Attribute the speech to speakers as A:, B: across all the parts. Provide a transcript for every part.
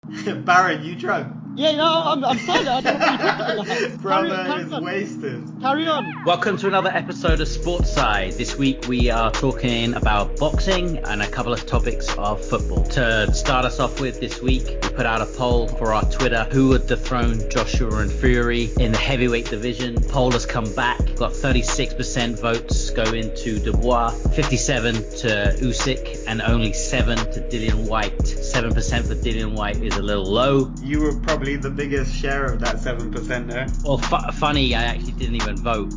A: Baron, you drunk?
B: Yeah, no, I'm silent. I don't know what you're talking about.
A: Brother is wasted.
B: Carry on.
C: Welcome to another episode of Sportside. This week we are talking about boxing and a couple of topics of football. To start us off with this week, we put out a poll for our Twitter. Who would dethrone Joshua and Fury in the heavyweight division? Poll has come back. Got 36% votes going to Dubois, 57 to Usyk, and only 7 to Dillian Whyte. 7% for Dillian Whyte is a little low.
A: You were probably the biggest share of that 7% there.
C: Well, funny, I actually didn't even vote.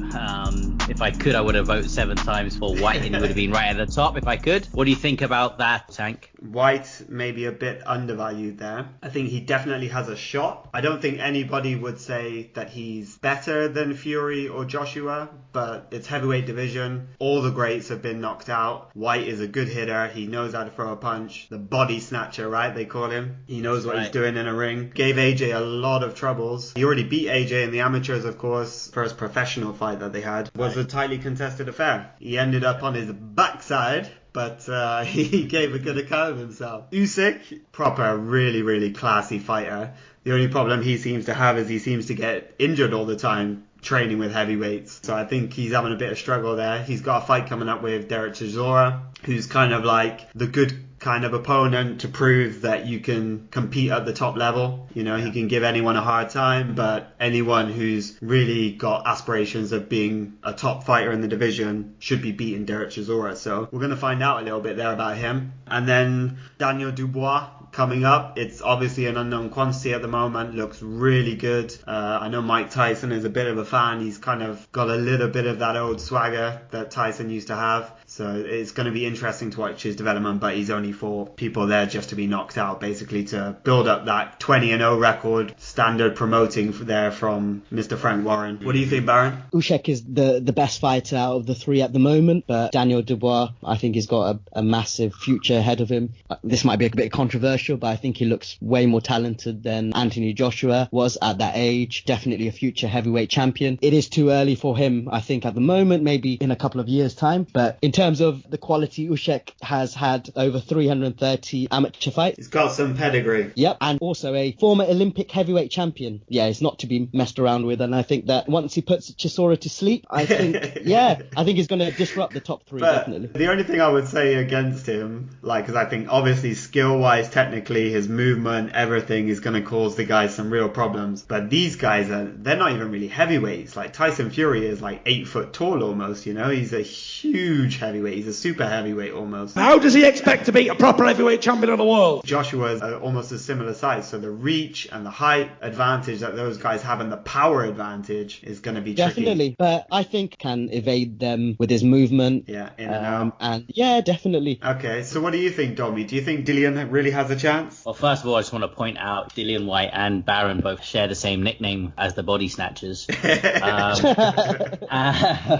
C: If I could, I would have voted 7 times for Whyte and he would have been right at the top if I could. What do you think about that, Tank?
A: Whyte may be a bit undervalued there. I think he definitely has a shot. I don't think anybody would say that he's better than Fury or Joshua, but it's heavyweight division. All the greats have been knocked out. Whyte is a good hitter. He knows how to throw a punch. The body snatcher, right? They call him. He knows what he's doing in a ring. Gave AJ a lot of troubles. He already beat AJ in the amateurs, of course. First professional fight that they had was a tightly contested affair. He ended up on his backside, but he gave a good account of himself. Usyk, proper, really, really classy fighter. The only problem he seems to have is he seems to get injured all the time training with heavyweights. So I think he's having a bit of struggle there. He's got a fight coming up with Derek Chisora, who's kind of like the good kind of opponent to prove that you can compete at the top level. You know, he can give anyone a hard time, but anyone who's really got aspirations of being a top fighter in the division should be beating Derek Chisora. So we're going to find out a little bit there about him. And then Daniel Dubois coming up. It's obviously an unknown quantity at the moment. Looks really good. I know Mike Tyson is a bit of a fan. He's kind of got a little bit of that old swagger that Tyson used to have. So it's going to be interesting to watch his development, but he's only for people there just to be knocked out, basically to build up that 20-0 record, standard promoting there from Mr. Frank Warren. What do you think, Baron?
B: Usyk is the best fighter out of the three at the moment, but Daniel Dubois, I think he's got a massive future ahead of him. This might be a bit controversial, but I think he looks way more talented than Anthony Joshua was at that age. Definitely a future heavyweight champion. It is too early for him, I think, at the moment, maybe in a couple of years' time. But in terms of the quality, Usyk has had over 330 amateur fights.
A: He's got some pedigree.
B: Yep, and also a former Olympic heavyweight champion. Yeah, it's not to be messed around with, and I think that once he puts Chisora to sleep, I think, I think he's going to disrupt the top three, definitely.
A: The only thing I would say against him, because I think obviously skill-wise, technically, his movement, everything is going to cause the guys some real problems. But these guys, they're not even really heavyweights. Like Tyson Fury is like 8 foot tall almost, you know? He's a huge heavyweight. He's a super heavyweight almost.
D: How does he expect to beat a proper heavyweight champion of the world?
A: Joshua's almost a similar size. So the reach and the height advantage that those guys have and the power advantage is going to be tricky.
B: Definitely. But I think can evade them with his movement.
A: Yeah, in and out.
B: And yeah, definitely.
A: Okay, so what do you think, Domi? Do you think Dillian really has a chance?
C: Well, first of all, I just want to point out Dillian Whyte and Baron both share the same nickname as the Body Snatchers.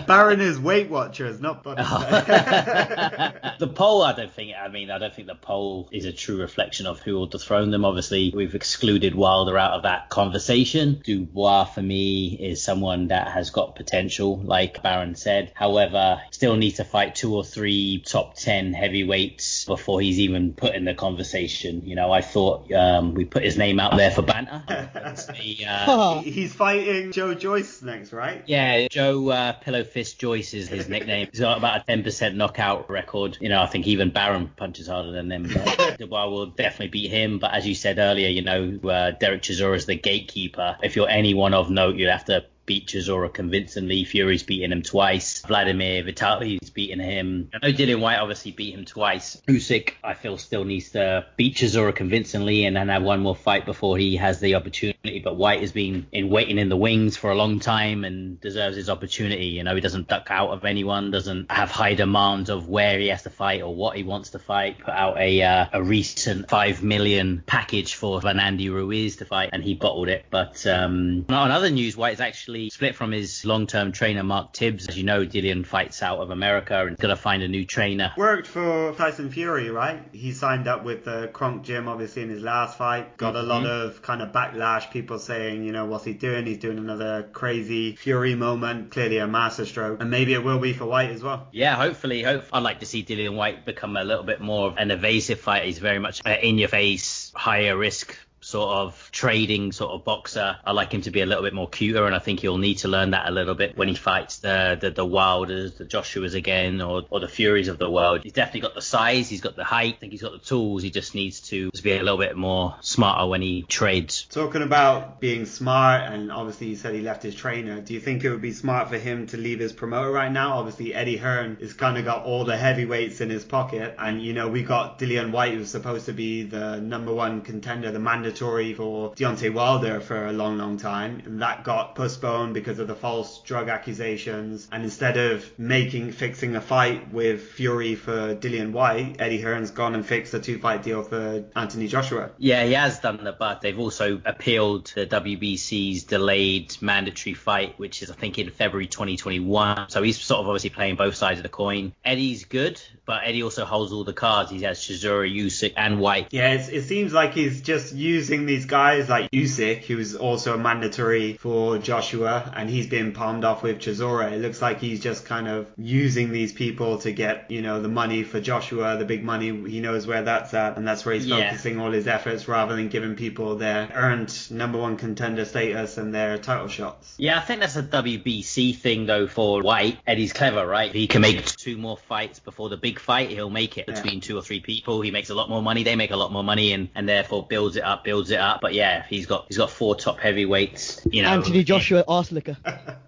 A: Baron is Weight Watchers, not Body Snatchers.
C: The poll, I don't think the poll is a true reflection of who will dethrone them. Obviously, we've excluded Wilder out of that conversation. Dubois, for me, is someone that has got potential, like Baron said. However, still needs to fight 2 or 3 top 10 heavyweights before he's even put in the conversation. You know, I thought we put his name out there for banter.
A: He's fighting Joe Joyce next, right?
C: Yeah, Joe Pillow Fist Joyce is his nickname. He's got about a 10% knockout record. You know, I think even Baron punches harder than them. Dubois will definitely beat him. But as you said earlier, you know, Derek Chisora is the gatekeeper. If you're anyone of note, you have to beat Chisora convincingly. Fury's beaten him twice. Vladimir Vitali's beaten him. I know Dillian Whyte obviously beat him twice. Usyk, I feel, still needs to beat Chisora convincingly and then have one more fight before he has the opportunity. But Whyte has been waiting in the wings for a long time and deserves his opportunity. You know, he doesn't duck out of anyone, doesn't have high demands of where he has to fight or what he wants to fight. Put out a recent $5 million package for Fernando Ruiz to fight and he bottled it. But on other news, Whyte is actually split from his long-term trainer Mark Tibbs. As you know, Dillian fights out of America and got to find a new trainer.
A: Worked for Tyson Fury, right? He signed up with the Kronk Gym obviously in his last fight. Got a lot of kind of backlash, people saying, you know, what's he doing? He's doing another crazy Fury moment, clearly a masterstroke, and maybe it will be for Whyte as well.
C: Yeah, hopefully. I'd like to see Dillian Whyte become a little bit more of an evasive fighter. He's very much in your face, higher risk sort of trading sort of boxer. I like him to be a little bit more cuter, and I think he'll need to learn that a little bit when he fights the Wilders, the Joshuas again, or the Furies of the world. He's definitely got the size, he's got the height, I think he's got the tools. He just needs to be a little bit more smarter when he trades.
A: Talking about being smart, and obviously you said he left his trainer. Do you think it would be smart for him to leave his promoter right now? Obviously Eddie Hearn has kind of got all the heavyweights in his pocket, and we got Dillian Whyte, who's supposed to be the number one contender, the mandatory for Deontay Wilder for a long time, and that got postponed because of the false drug accusations. And instead of fixing a fight with Fury for Dillian Whyte, Eddie Hearn's gone and fixed a 2-fight deal for Anthony Joshua.
C: Yeah, he has done that, but they've also appealed the WBC's delayed mandatory fight, which is I think in February 2021. So he's sort of obviously playing both sides of the coin. Eddie's good, but Eddie also holds all the cards. He has Chisora, Usyk and White.
A: Yeah, it seems like he's just using these guys like Usyk, who's also a mandatory for Joshua, and he's been palmed off with Chisora. It looks like he's just kind of using these people to get, the money for Joshua, the big money. He knows where that's at, and that's where he's focusing all his efforts rather than giving people their earned number one contender status and their title shots.
C: Yeah, I think that's a WBC thing though for White. Eddie's clever, right? He can make 2 more fights before the big fight. He'll make it between 2 or 3 people. He makes a lot more money. They make a lot more money, and therefore builds it up. But yeah, he's got 4 top heavyweights.
B: Anthony Joshua, arse licker.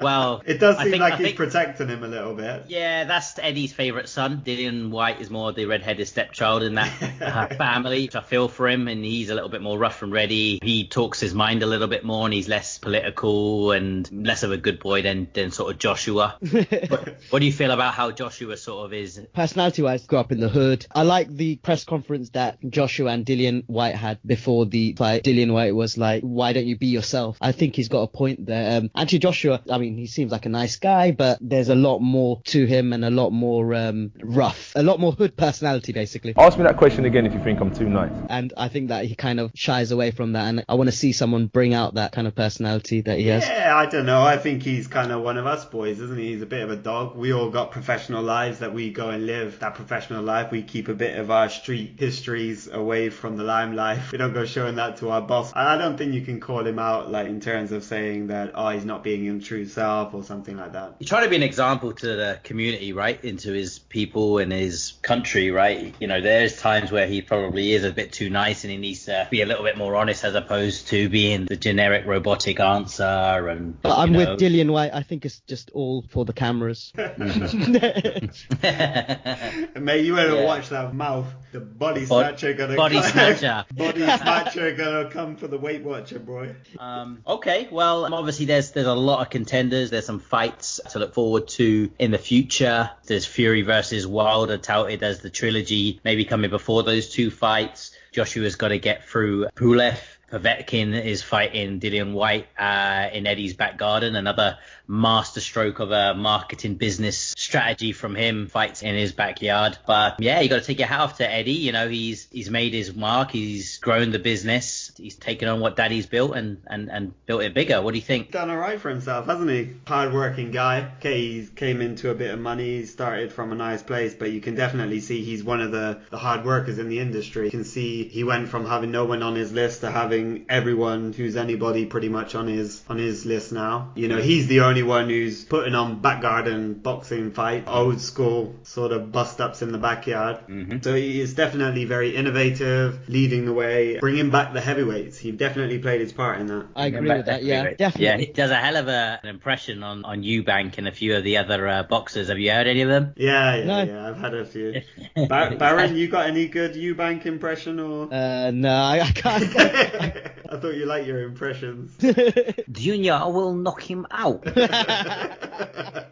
C: Well,
A: it does seem like he's protecting him a little bit.
C: Yeah, that's Eddie's favourite son. Dillian Whyte is more the red-headed stepchild in that family, which I feel for him, and he's a little bit more rough and ready. He talks his mind a little bit more, and he's less political and less of a good boy than sort of Joshua. What do you feel about how Joshua sort of is?
B: Personality-wise, grew up in the hood. I like the press conference that Joshua and Dillian Whyte had before the fight. Dillian Whyte was like, why don't you be yourself? I think he's got a point there. Anthony Joshua, I mean, he seems like a nice guy, but there's a lot more to him and a lot more rough, a lot more hood personality, basically.
E: Ask me that question again if you think I'm too nice.
B: And I think that he kind of shies away from that, and I want to see someone bring out that kind of personality that he has.
A: Yeah, I don't know. I think he's kind of one of us boys, isn't he? He's a bit of a dog. We all got professional lives that we go and live. That professional life, we keep a bit of our street histories away from the limelight. We don't go showing that to our boss. I don't think you can call him out like in terms of saying that, he's not being his true self or something like that.
C: He's trying to be an example to the community, right? Into his people and his country, right? There's times where he probably is a bit too nice and he needs to be a little bit more honest as opposed to being the generic robotic answer. And
B: but I'm with Dillian Whyte. I think it's just all for the cameras.
A: Mate, you better watch that mouth. The body snatcher gonna come for the Weight Watcher, boy.
C: Okay, well, obviously there's a lot of contenders. There's some fights to look forward to in the future. There's Fury versus Wilder touted as the trilogy, maybe coming before those 2 fights. Joshua's got to get through Pulev. Povetkin is fighting Dillian Whyte in Eddie's back garden. Another masterstroke of a marketing business strategy from him. Fights in his backyard. But yeah, you got to take your hat off to Eddie. He's made his mark. He's grown the business. He's taken on what Daddy's built and built it bigger. What do you think?
A: Done all right for himself, hasn't he? Hard-working guy. Okay, he came into a bit of money. He started from a nice place, but you can definitely see he's one of the hard workers in the industry. You can see he went from having no one on his list to having everyone who's anybody pretty much on his list now. He's the only one who's putting on back garden boxing fight, old school sort of bust ups in the backyard. So he is definitely very innovative, leading the way, bringing back the heavyweights. He definitely played his part in that.
B: I agree with that. Yeah, definitely.
C: Yeah, he does a hell of an impression on Eubank and a few of the other boxers. Have you heard any of them?
A: Yeah, I've had a few. Baron, you got any good Eubank impression or?
B: No, I can't.
A: I thought you liked your impressions.
C: Junior will knock him out.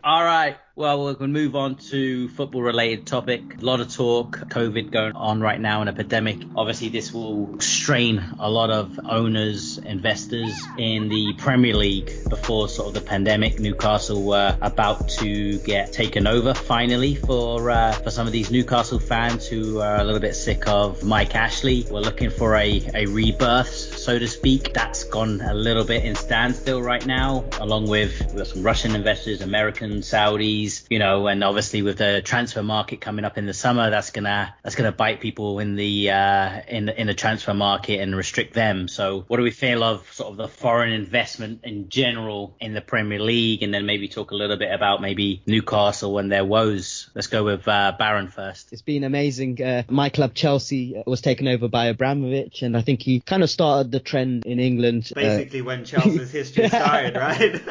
C: All right. Well, we're going to move on to football-related topic. A lot of talk, COVID going on right now, an epidemic. Obviously, this will strain a lot of owners, investors in the Premier League before sort of the pandemic. Newcastle were about to get taken over, finally, for some of these Newcastle fans who are a little bit sick of Mike Ashley. We're looking for a rebirth, so to speak. That's gone a little bit in standstill right now, along with we've got some Russian investors sponsors, American, Saudis, and obviously with the transfer market coming up in the summer, that's gonna bite people in the transfer market and restrict them. So what do we feel of sort of the foreign investment in general in the Premier League, and then maybe talk a little bit about maybe Newcastle and their woes? Let's go with Baron first.
B: It's been amazing. My club Chelsea was taken over by Abramovich, and I think he kind of started the trend in England.
A: Basically when Chelsea's history started, right?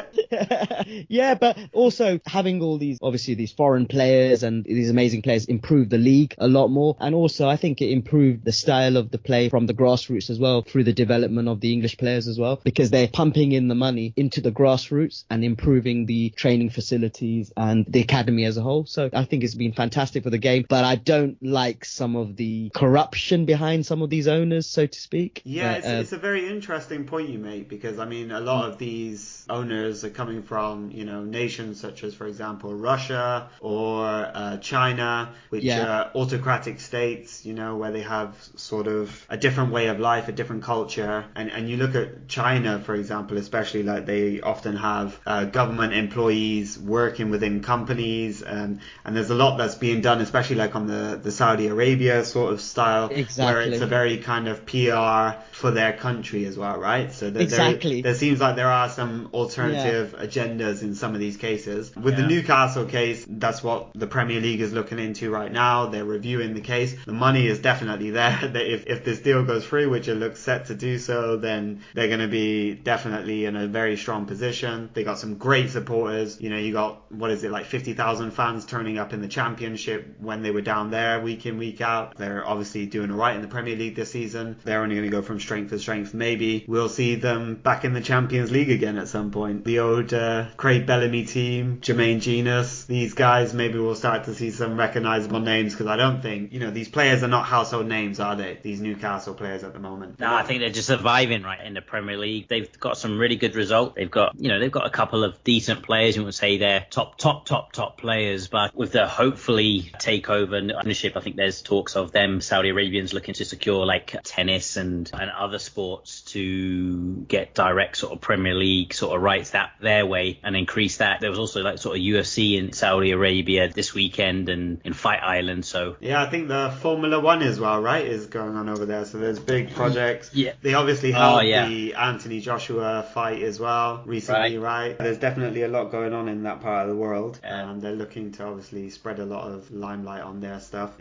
B: Yeah, but also having all these foreign players and these amazing players improved the league a lot more. And also I think it improved the style of the play from the grassroots as well, through the development of the English players as well, because they're pumping in the money into the grassroots and improving the training facilities and the academy as a whole. So I think it's been fantastic for the game, but I don't like some of the corruption behind some of these owners, so to speak.
A: Yeah,
B: but,
A: it's a very interesting point you make, because I mean a lot of these owners are coming from nations such as, for example, Russia or China, which are autocratic states, where they have sort of a different way of life, a different culture. And you look at China, for example, especially, like they often have government employees working within companies, and there's a lot that's being done, especially like on the Saudi Arabia sort of style, where it's a very kind of PR for their country as well, right? So there seems like there are some alternative agendas in some of these cases. With the Newcastle case, that's what the Premier League is looking into right now. They're reviewing the case. The money is definitely there. If this deal goes through, which it looks set to do so, then they're going to be definitely in a very strong position. They got some great supporters. You got, 50,000 fans turning up in the Championship when they were down there week in, week out. They're obviously doing all right in the Premier League this season. They're only going to go from strength to strength. Maybe we'll see them back in the Champions League again at some point. The old Craig Bellamy team, Jermaine Genius, these guys, maybe we'll start to see some recognisable names, because I don't think, these players are not household names, are they? These Newcastle players at the moment.
C: No, I think they're just surviving right in the Premier League. They've got some really good results. They've got a couple of decent players. You wouldn't say they're top players, but with the hopefully takeover and ownership, I think there's talks of them Saudi Arabians looking to secure like tennis and other sports to get direct sort of Premier League sort of rights that their way and increase that. There was also like sort of UFC in Saudi Arabia this weekend and in Fight Island. So
A: yeah, I think the Formula One as well, right, is going on over there. So there's big projects.
C: Yeah,
A: they obviously held the Anthony Joshua fight as well recently, right? There's definitely a lot going on in that part of the world, and they're looking to obviously spread a lot of limelight on their stuff.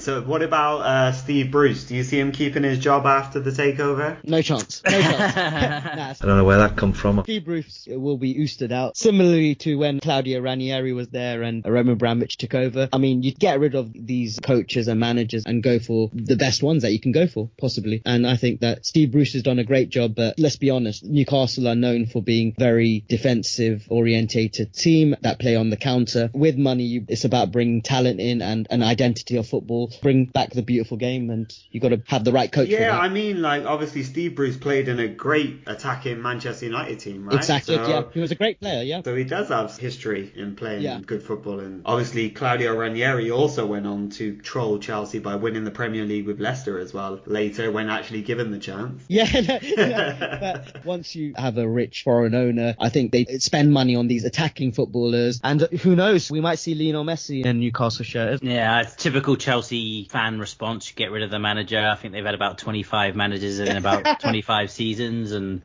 A: So what about Steve Bruce? Do you see him keeping his job after the takeover?
B: No chance.
E: I don't know where that come from.
B: Steve Bruce will be ousted out, similarly to when Claudio Ranieri was there and Roman Abramovich took over. I mean, you get rid of these coaches and managers and go for the best ones that you can go for, possibly. And I think that Steve Bruce has done a great job, but let's be honest, Newcastle are known for being very defensive orientated team that play on the counter. With money, it's about bringing talent in and an identity of football, bring back the beautiful game, and you got to have the right coach for that.
A: I mean, like, obviously Steve Bruce played in a great attacking Manchester United team, right?
B: Exactly, he was a great player,
A: So he does have history in playing good football. And obviously Claudio Ranieri also went on to troll Chelsea by winning the Premier League with Leicester as well later, when actually given the chance.
B: But once you have a rich foreign owner, I think they spend money on these attacking footballers, and who knows, we might see Lionel Messi in Newcastle shirt.
C: Yeah, typical Chelsea fan response. You get rid of the manager. I think they've had about 25 managers in about 25 seasons, and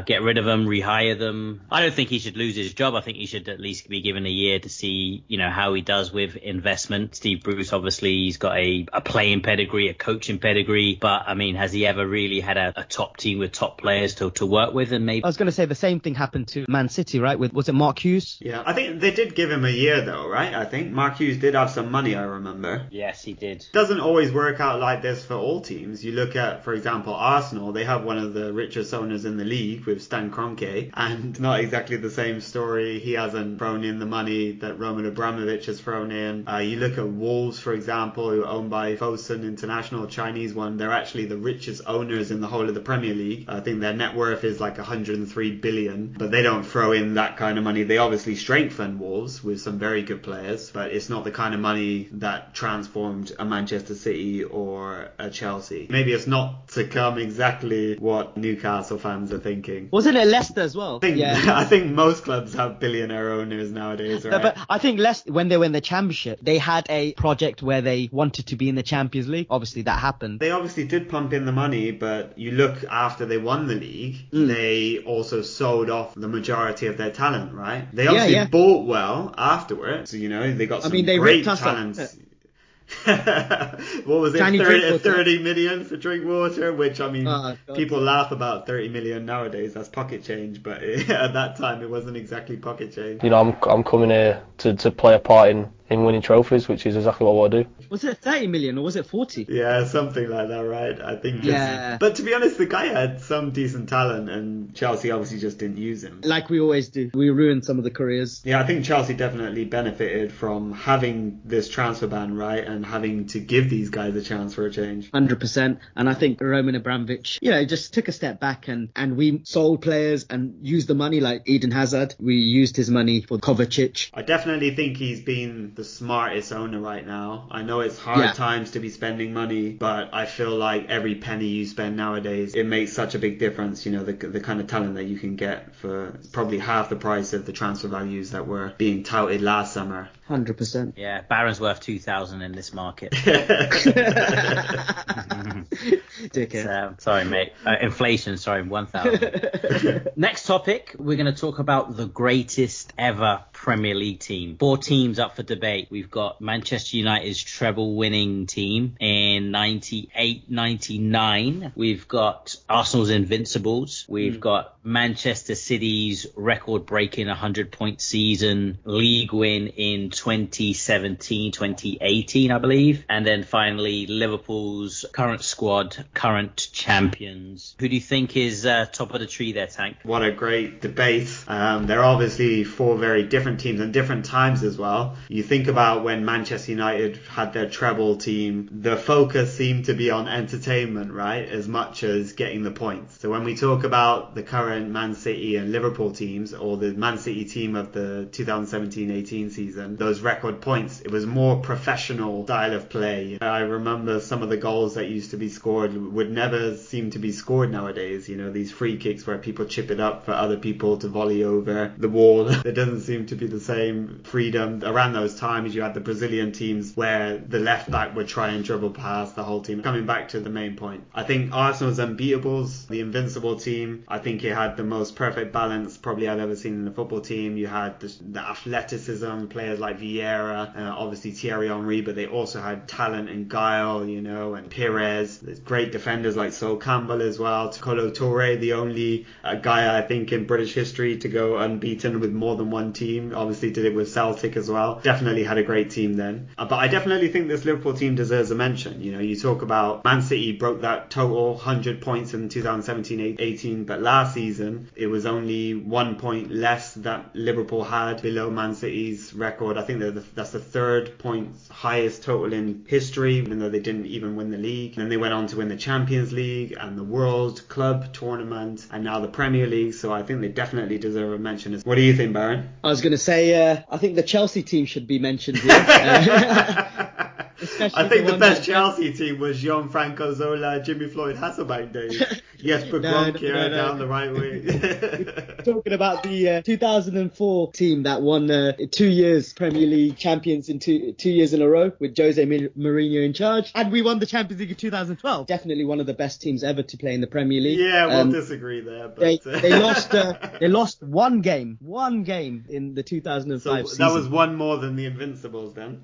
C: get rid of them, rehire them. I don't think he should lose his job. I think he should at least be given a year to see, how he does with investment. Steve Bruce, obviously, he's got a playing pedigree, a coaching pedigree, but I mean, has he ever really had a top team with top players to work with? And maybe
B: I was going to say the same thing happened to Man City, right? Was it Mark Hughes?
A: Yeah, I think they did give him a year though, right? I think Mark Hughes did have some money, I remember.
C: Yes, he did.
A: Doesn't always work out like this for all teams. You look at, for example, Arsenal, they have one of the richest owners in the league with Stan Kroenke, and not exactly the same story. He hasn't thrown in the money that Roman Abramovich has thrown in. You look at Wolves, for example, who are owned by Fosun International, Chinese one. They're actually the richest owners in the whole of the Premier League. I think their net worth is like 103 billion, but they don't throw in that kind of money. They obviously strengthen Wolves with some very good players, but it's not the kind of money that transformed a Manchester City or a Chelsea. Maybe it's not to come exactly what Newcastle fans are thinking.
B: Wasn't it Leicester as well?
A: I think most clubs have billion billionaire owners nowadays, right?
B: No, but I think when they win the championship, they had a project where they wanted to be in the Champions League. Obviously, that happened.
A: They obviously did pump in the money, but you look after they won the league, they also sold off the majority of their talent, right? They obviously bought well afterwards. So, they got some great talents. What was it? 30 million for Drinkwater, which people laugh about 30 million nowadays. That's pocket change, but at that time it wasn't exactly pocket change.
F: I'm coming here to play a part in winning trophies, which is exactly what I want to do.
B: Was it 30 million or was it 40?
A: Yeah, something like that, right? I think. But to be honest, the guy had some decent talent, and Chelsea obviously just didn't use him.
B: Like we always do. We ruined some of the careers.
A: Yeah, I think Chelsea definitely benefited from having this transfer ban, right? And having to give these guys a chance for a change.
B: 100%. And I think Roman Abramovich, just took a step back and we sold players and used the money like Eden Hazard. We used his money for Kovacic.
A: I definitely think he's been the smartest owner right now. I know it's hard times to be spending money, but I feel like every penny you spend nowadays, it makes such a big difference. The kind of talent that you can get for probably half the price of the transfer values that were being touted last summer.
B: 100%.
C: Yeah, Barron's worth 2,000 in this market.
B: Dickhead.
C: Sorry, mate. Inflation, 1,000. Next topic, we're going to talk about the greatest ever Premier League team. 4 teams up for debate. We've got Manchester United's treble-winning team in 98-99. We've got Arsenal's Invincibles. We've got Manchester City's record-breaking 100-point season, league win in 2017-2018, I believe. And then finally, Liverpool's current squad, current champions. Who do you think is top of the tree there, Tank?
A: What a great debate. They're obviously 4 very different teams and different times as well. You think about when Manchester United had their treble team, the focus seemed to be on entertainment, right? As much as getting the points. So when we talk about the current Man City and Liverpool teams, or the Man City team of the 2017-18 season, those record points, it was more professional style of play. I remember some of the goals that used to be scored would never seem to be scored nowadays. These free kicks where people chip it up for other people to volley over the wall. There doesn't seem to be the same freedom. Around those times, you had the Brazilian teams where the left back would try and dribble past the whole team. Coming back to the main point, I think Arsenal's Unbeatables, the invincible team, I think it had the most perfect balance probably I've ever seen in a football team. You had the athleticism, players like Vieira, obviously Thierry Henry, but they also had talent and guile, and Pires. There's great defenders like Sol Campbell as well. Kolo Touré, the only guy I think in British history to go unbeaten with more than one team. Obviously did it with Celtic as well. Definitely had a great team then. But I definitely think this Liverpool team deserves a mention. You talk about Man City broke that total 100 points in 2017-18, but last season it was only 1 point less that Liverpool had below Man City's record. I think that's the 3rd points highest total in history, even though they didn't even win the league. And then they went on to win the Champions League and the World Club Tournament and now the Premier League. So I think they definitely deserve a mention. What do you think, Baron?
B: I was going to say, I think the Chelsea team should be mentioned here.
A: I think the best Chelsea team was Gianfranco Zola, Jimmy Floyd Hasselbank days. Jesper Gronk down the right way.
B: Talking about the 2004 team that won 2 years Premier League champions in two years in a row with Jose Mourinho in charge. And we won the Champions League in 2012. Definitely one of the best teams ever to play in the Premier League.
A: Yeah, we'll disagree there. But
B: they lost one game in the 2005 season.
A: That was one more than the Invincibles then.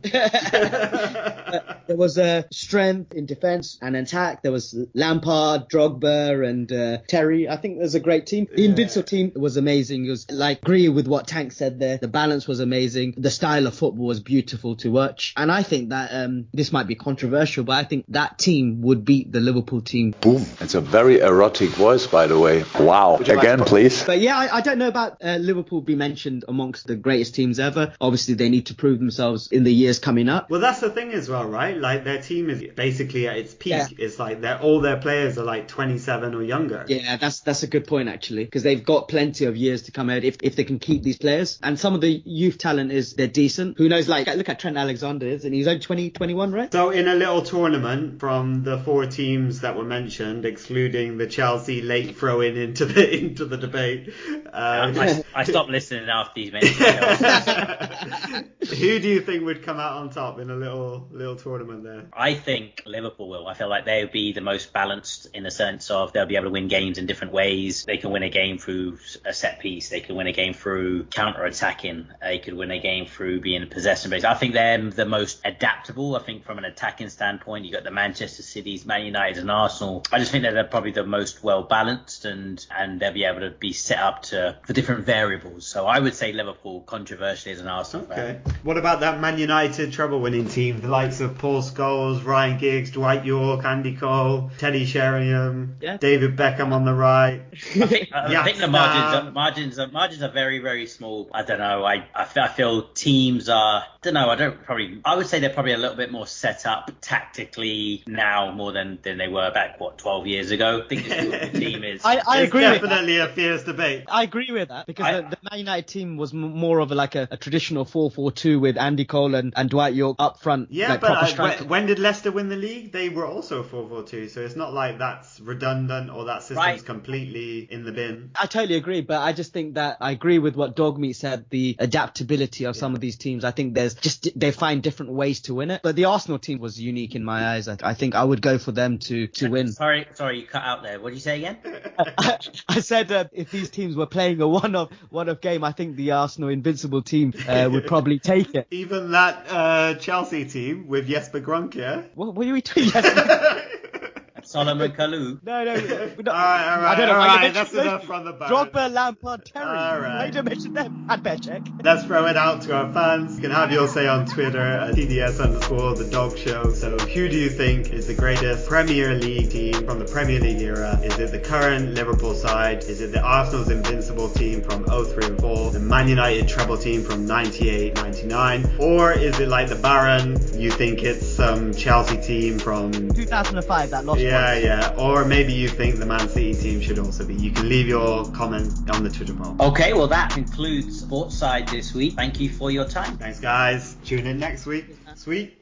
B: There was strength in defence and attack. There was Lampard, Drogba and Terry. I think there's a great team. The Invincible team was amazing. It was agree with what Tank said there. The balance was amazing. The style of football was beautiful to watch. And I think that this might be controversial, but I think that team would beat the Liverpool team.
G: Boom. It's a very erotic voice, by the way. Wow. Again, please.
B: But yeah, I don't know about Liverpool be mentioned amongst the greatest teams ever. Obviously, they need to prove themselves in the years coming up.
A: Well, that's the thing as well, right? Their team is basically at its peak. Yeah. It's all their players are 27 or younger.
B: Yeah, that's a good point actually, because they've got plenty of years to come out if they can keep these players. And some of the youth talent they're decent. Who knows? Like look at Trent Alexander, isn't he? He's only 21, right?
A: So in a little tournament from the 4 teams that were mentioned, excluding the Chelsea late throw-in into the debate.
C: I stopped listening after these mentions.
A: Who do you think would come out on top in a little tournament there?
C: I think Liverpool will. I feel like they'll be the most balanced in the sense of they'll be able to win games in different ways. They can win a game through a set piece. They can win a game through counter-attacking. They could win a game through being possession-based. I think they're the most adaptable. I think from an attacking standpoint, you got the Manchester Cities, Man United and Arsenal. I just think that they're probably the most well-balanced and they'll be able to be set up for different variables. So I would say Liverpool, controversially, as an Arsenal fan.
A: What about that Man United treble-winning team? The likes of Paul Scholes, Ryan Giggs, Dwight York, Andy Cole, Teddy Sheringham, David Beckham on the right.
C: I think the margins are very, very small. I don't know. I feel teams are. I would say they're probably a little bit more set up tactically now more than they were back 12 years ago. I think the team is.
B: I agree.
A: It's definitely a fierce debate.
B: I agree with that because the Man United team was more of a traditional 4-4-2 with Andy Cole and Dwight York up front.
A: Yeah, but when did Leicester win the league? They were also 4-4-2, so it's not like that's redundant or that system's completely in the bin.
B: I totally agree, but I just think that I agree with what Dogmeat said, the adaptability of some of these teams. I think they find different ways to win it. But the Arsenal team was unique in my eyes. I think I would go for them to win.
C: Sorry, you cut out there. What did you say again?
B: I said if these teams were playing a one-off game, I think the Arsenal invincible team would probably take it.
A: Even that Chelsea team with Jesper Grønkjær.
B: What are we doing?
C: Solomon Kalou.
B: No.
A: All right. I don't know. That's enough from the back.
B: Drogba, Lampard, Terry.
A: All right.
B: Wait a minute, them. I'd better check.
A: Let's throw it out to our fans. You can have your say on Twitter at TDS_the Dog Show. So who do you think is the greatest Premier League team from the Premier League era? Is it the current Liverpool side? Is it the Arsenal's invincible team from 03 and 4? The Man United treble team from 98, 99? Or is it like the Baron? You think it's some Chelsea team from
B: 2005 that lost.
A: Yeah. Or maybe you think the Man City team should also be. You can leave your comment on the Twitter poll.
C: Okay, well that concludes Sports Side this week. Thank you for your time.
A: Thanks, guys. Tune in next week. Sweet.